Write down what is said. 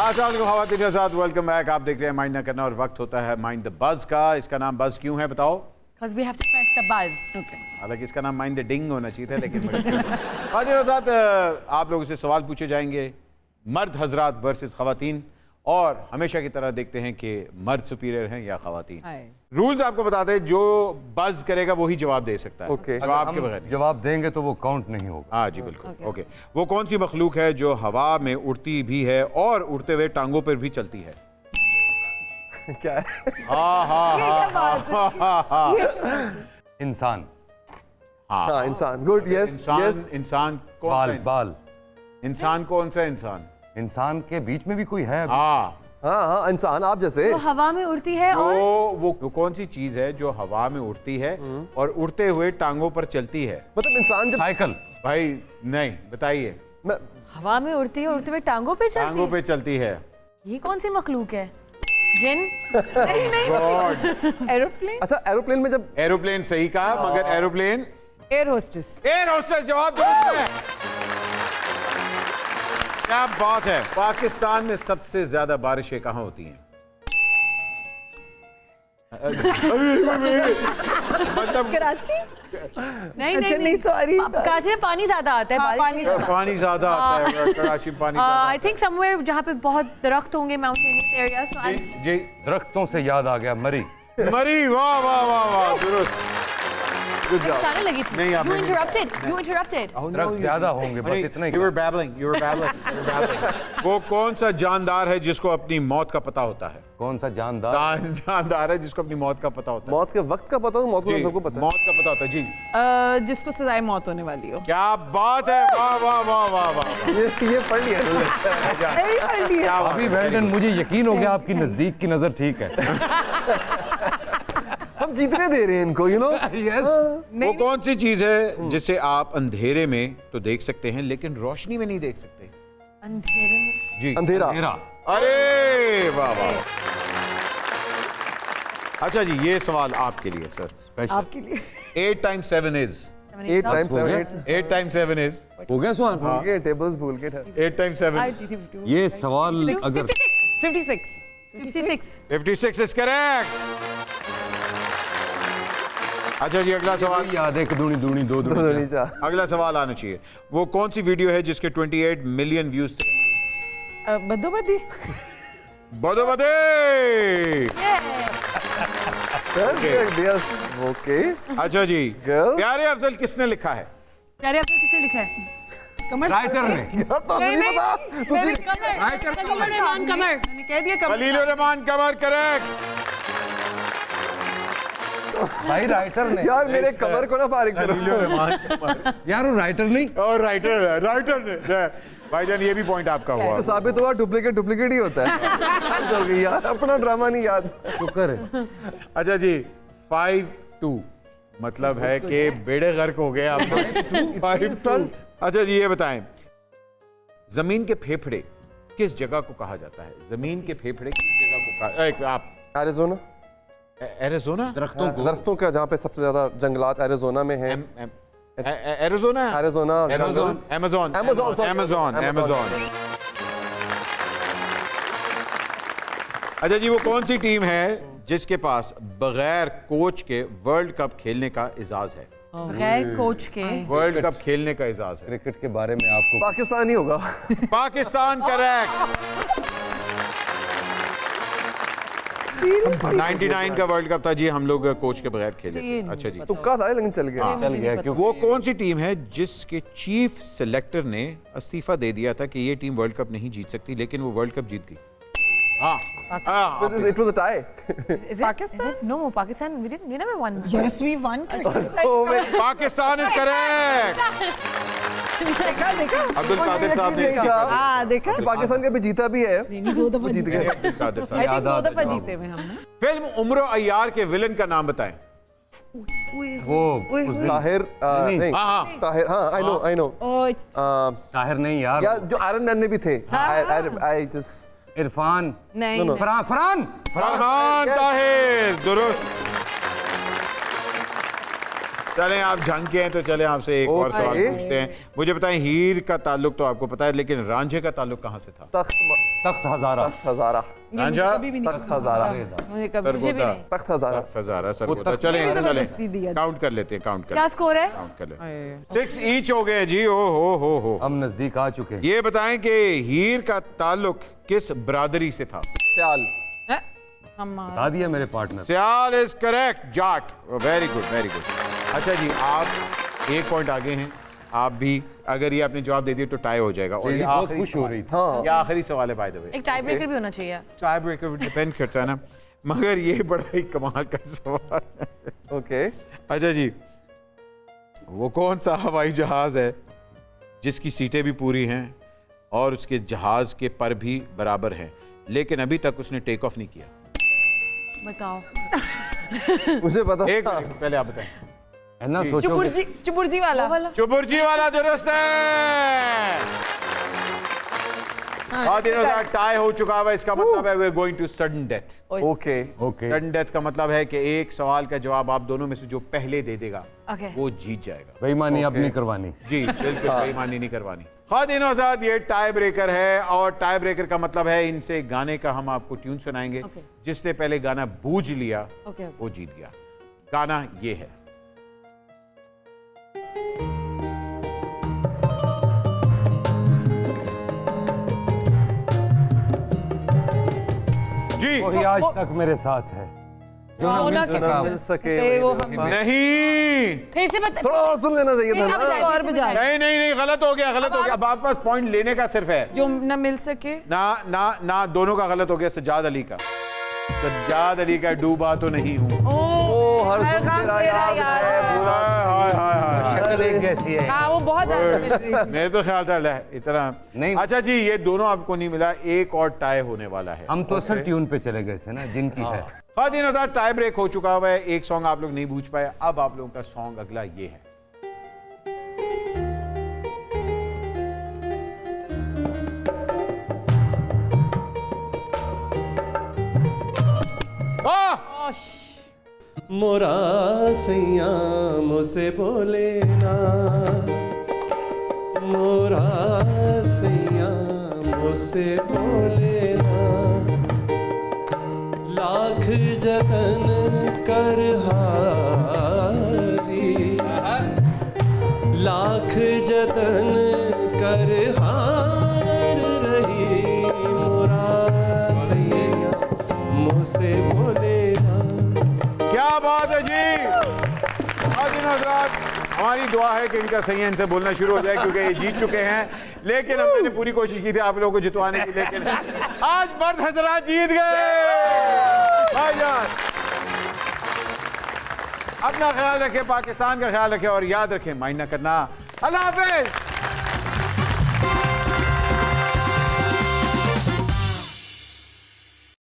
अस्सलाम वालेकुम ख़वातीन के साथ, वेलकम बैक। आप देख रहे हैं माइंड ना करना और वक्त होता है माइंड द बज़ का। इसका नाम बज़ क्यों है बताओ? Because we have to press the buzz. Okay. हालांकि इसका नाम माइंड द डिंग होना चाहिए था, लेकिन ख़वातीन के साथ आप लोगों से सवाल पूछे जाएंगे, मर्द हजरात वर्सेस ख़वातीन, और हमेशा की तरह देखते हैं कि मर्द सुपीरियर हैं या ख़वातीन। रूल्स आपको बताते हैं, जो बज़ करेगा वही जवाब दे सकता है। ओके। जवाब के बगैर जवाब देंगे तो वो काउंट नहीं होगा। हाँ जी बिल्कुल। ओके। वो कौन सी मखलूक है जो हवा में उड़ती भी है और उड़ते हुए टांगों पर भी चलती है? क्या है? इंसान। हाँ, इंसान। Good, yes yes. इंसान कौन बाल सा इंसान? बाल। इंसान कौन सा इंसान? इंसान के बीच में भी कोई है? हाँ, हाँ, इंसान आप जैसे। वो हवा में उड़ती है और वो कौन सी चीज है जो हवा में उड़ती है और उड़ते हुए टांगों पर चलती है? मतलब इंसान जब साइकिल। भाई नहीं, बताइए। हवा में उड़ती है, उड़ते हुए टांगों पे चलती टांगों है। पे चलती है। ये कौन सी मखलूक है? जिन? नहीं। एरोप्लेन। अच्छा, एरोप्लेन में जब एरोप्लेन सही कहा, मगर aeroplane air hostess. Air hostess जवाब दुरुस्त है। क्या बात है। पाकिस्तान में सबसे ज्यादा बारिशें कहाँ होती हैं? मतलब कराची। नहीं अच्छा, नहीं, sorry, sorry। काजे पानी ज्यादा आता है, हाँ, बारिश में। पानी ज्यादा आता है कराची में, पानी ज्यादा आई थिंक समवेयर जहाँ पे बहुत दरख्त होंगे, माउंटेनियस एरिया। जी जी। दरख्तों से याद आ गया, मरी। मरी, वाह वाह वाह वाह, दुरुस्त। Good job. बताने लगी थी। नहीं, आपने You नहीं interrupted. You interrupted. दरख्त ज्यादा होंगे, बस इतना ही। You were babbling, you were babbling, you were babbling। वो कौन सा जानदार है जिसको अपनी मौत का पता होता है? कौन सा जानदार? जानदार है जिसको अपनी मौत का पता होता है। मौत के वक्त का पता हो, मौत को जी, सबको पता है। मौत का पता होता है जी। जिसको सजाए मौत होने वाली हो। क्या बात है, वाह वाह वाह वाह वाह। ये पढ़ लिया तुमने। क्या बात अभी है, वेल्डन, मुझे यकीन हो गया आपकी नजदीक की नजर ठीक है। हम जीतने दे रहे हैं इनको, यू नो। वो कौन सी चीज है जिसे आप अंधेरे में तो देख सकते हैं लेकिन रोशनी में नहीं देख सकते? अंधेरे में। जी, अंधेरा। मेरा। अरे वाह वाह। अच्छा जी, ये सवाल आपके लिए सर। आपके लिए। 8 times 7 is 8 times 7 8 times 7 is हो गया सवाल? भूल गए, टेबल्स भूल गए। 8 times 7 ये सवाल अगर 56। 56। 56 is correct। अच्छा जी, अगला सवाल। याद है कि दूनी दूनी दो दो दूनी नीचा। अगला सवाल आना चाहिए। वो कौन सी वीडियो है जिसके 28 मिलियन व्यूज थे? बदोबदी। बदो बदे। ओके। अच्छा जी, Girl? प्यारे अफजल किसने लिखा है? प्यारे आपने किसने लिखा है? राइटर ने। यार तो नहीं पता। कमर रहमान कमर। मैंने कह दिया कब। खलील रहमान कमर, करेक्ट। भाई राइटर ने। यार मेरे कमर को ना फारिग करो। यार वो राइटर नहीं। और राइटर ने। भाईजान, ये भी पॉइंट आपका हुआ। इससे साबित हुआ डुप्लीकेट ही होता है। हद हो गई यार, अपना ड्रामा नहीं याद। शुक्र है। अच्छा जी, 5-2 मतलब है कि बेड़े गर्क हो गए आप। 5-2। अच्छा जी, ये बताएं, जमीन के फेफड़े किस जगह को कहा जाता है? जमीन के फेफड़े किस जगह को कहा? आप एरिज़ोना। एरिज़ोना? दरख्तों का जहाँ पे सबसे ज्यादा जंगलात एरिज़ोना में है। एरिज़ोना? एरिज़ोना। अमेज़न। अच्छा जी, वो कौन सी टीम है जिसके पास बगैर कोच के वर्ल्ड कप खेलने का इजाज है? बगैर कोच के वर्ल्ड कप खेलने का इजाज है। क्रिकेट के बारे में आपको पाकिस्तान ही होगा। पाकिस्तान, करेक्ट। 99 का वर्ल्ड कप था जी, हम लोग कोच के बगैर खेले थे। अच्छा जी, तुक्का था लेकिन चल गया। चल गया क्योंकि वो कौन सी टीम है जिसके चीफ सिलेक्टर ने इस्तीफा दे दिया था कि ये टीम वर्ल्ड कप नहीं जीत सकती, लेकिन वो वर्ल्ड कप जीत गई? हाँ, It was a tie. Is it Pakistan? No, Pakistan. We never won. Yes, we won. Pakistan is correct. देखा। अब्दुल कादिर साहब ने नहीं कहा। हाँ, देखा। पाकिस्तान कभी जीता भी है। नहीं, 2 दफा जीत जीते। गए। अब्दुल कादिर साहब। I think 2 दफा याद जीते हुए हमने। फिल्म उम्र अय्यार के विलन का नाम बताएं। वो उस दिन ताहिर नहीं। हाँ। ताहिर, हाँ, I know। ताहिर नहीं यार, या जो आयरन मैन में भी थे। I just इरफान नहीं। चलें आप झंग के हैं तो चलें आपसे एक और सवाल Okay. पूछते हैं। मुझे बताएं हीर का ताल्लुक तो आपको पता है, लेकिन रांझे का ताल्लुक कहाँ से था? तख्त हजारा। तख्त हजारा। रांझा कभी भी नहीं तख्त हजारा। मुझे कभी सरगोदा तख्त हजारा। तख्त हजारा सरगोदा। तख्त चलें जबरदस्ती चलें दिया। काउंट कर लेते हैं, काउंट कर क्या स्कोर है? काउंट कर लेते हैं। 6 ईच हो गए जी। ओ हो। हम नजदीक आ चुके हैं। ये बताएं कि हीर का ताल्लुक किस बरादरी से था? स्याल। बता दिया मेरे पार्टनर। सियाल इज करेक्ट। Jat. Very good, very good. अच्छा जी, आप 1 पॉइंट आगे हैं। आप भी अगर ये आपने जवाब दे दिया तो टाई हो जाएगा। और ये बहुत आखिरी खुश हो रही थी। हाँ। ये आखिरी सवाल है बाय द वे। एक टाई ब्रेकर भी होना चाहिए। टाई ब्रेकर डिपेंड करता है ना, मगर ये बड़ा ही कमाल का सवाल है। ओके। अच्छा जी, वो कौन सा हवाई जहाज है जिसकी सीटें भी पूरी हैं और उसके जहाज के पर भी बराबर हैं, लेकिन अभी तक उसने टेक ऑफ नहीं किया? बताओ। मुझे पता एक था। मिनट, पहले आप बताएं। है ना, सोचो चुपुरजी वाला। चुबुर्जी वाला दुरुस्त है। टाई हो चुका है, इसका मतलब है we going to sudden death. Okay. Okay. Sudden death का मतलब है कि एक सवाल का जवाब आप दोनों में से जो पहले दे देगा Okay. वो जीत जाएगा। बेईमानी अब Okay. नहीं करवानी। जी बिल्कुल, बेईमानी नहीं करवानी। खादिन आजाद, ये टाई ब्रेकर है और टाई ब्रेकर का मतलब है इनसे गाने का हम आपको ट्यून सुनाएंगे। Okay. जिसने पहले गाना बूझ लिया Okay. वो जीत गया। गाना ये है। जी वही आज तक मेरे साथ है जो वो न ना मिल सका। मिल सके वो वही हम- नहीं फिर से बता। थोड़ा और सुन लेना चाहिए फिर था से ना। बजाएं, और फिर से बजाएं। बजाएं। नहीं, गलत हो गया, गलत हो गया। अब आपके पास पॉइंट लेने का सिर्फ है। जो न मिल सके। ना दोनों का गलत हो गया। सज्जाद अली का, सज्जाद अली का डूबा तो नहीं हूँ। ओ हर हर सुन काम तेरा तेरा याद याद है। है। हाय। शक्ल एक जैसी है। हाँ, वो बहुत ज्यादा मिल रही थी। मेरे तो ख्याल था इतना नहीं। अच्छा जी, ये दोनों आपको नहीं मिला, एक और टाई होने वाला है। हम तो असल ट्यून पे चले गए थे ना जिनकी है। खादिन आजाद, टाई ब्रेक हो चुका हुआ है। एक सॉन्ग आप लोग नहीं बूझ पाए। अब आप लोगों का सॉन्ग अगला ये है। मोरा सैया मुझसे बोले ना, मोरा सैया मुझसे बोले ना, लाख जतन कर हारी, लाख जतन कर हार रही, मोरा सैया मुझसे बोले ना। क्या बात है जी। खादिन आजाद, हमारी दुआ है कि इनका सही इनसे बोलना शुरू हो जाए, क्योंकि ये जीत चुके हैं। लेकिन हमने पूरी कोशिश की थी आप लोगों को जितवाने की, लेकिन आज मर्द हजरात जीत गए। भाईजान, अपना ख्याल रखें, पाकिस्तान का ख्याल रखें और याद रखें माइंड ना करना। अल्लाह हाफिज।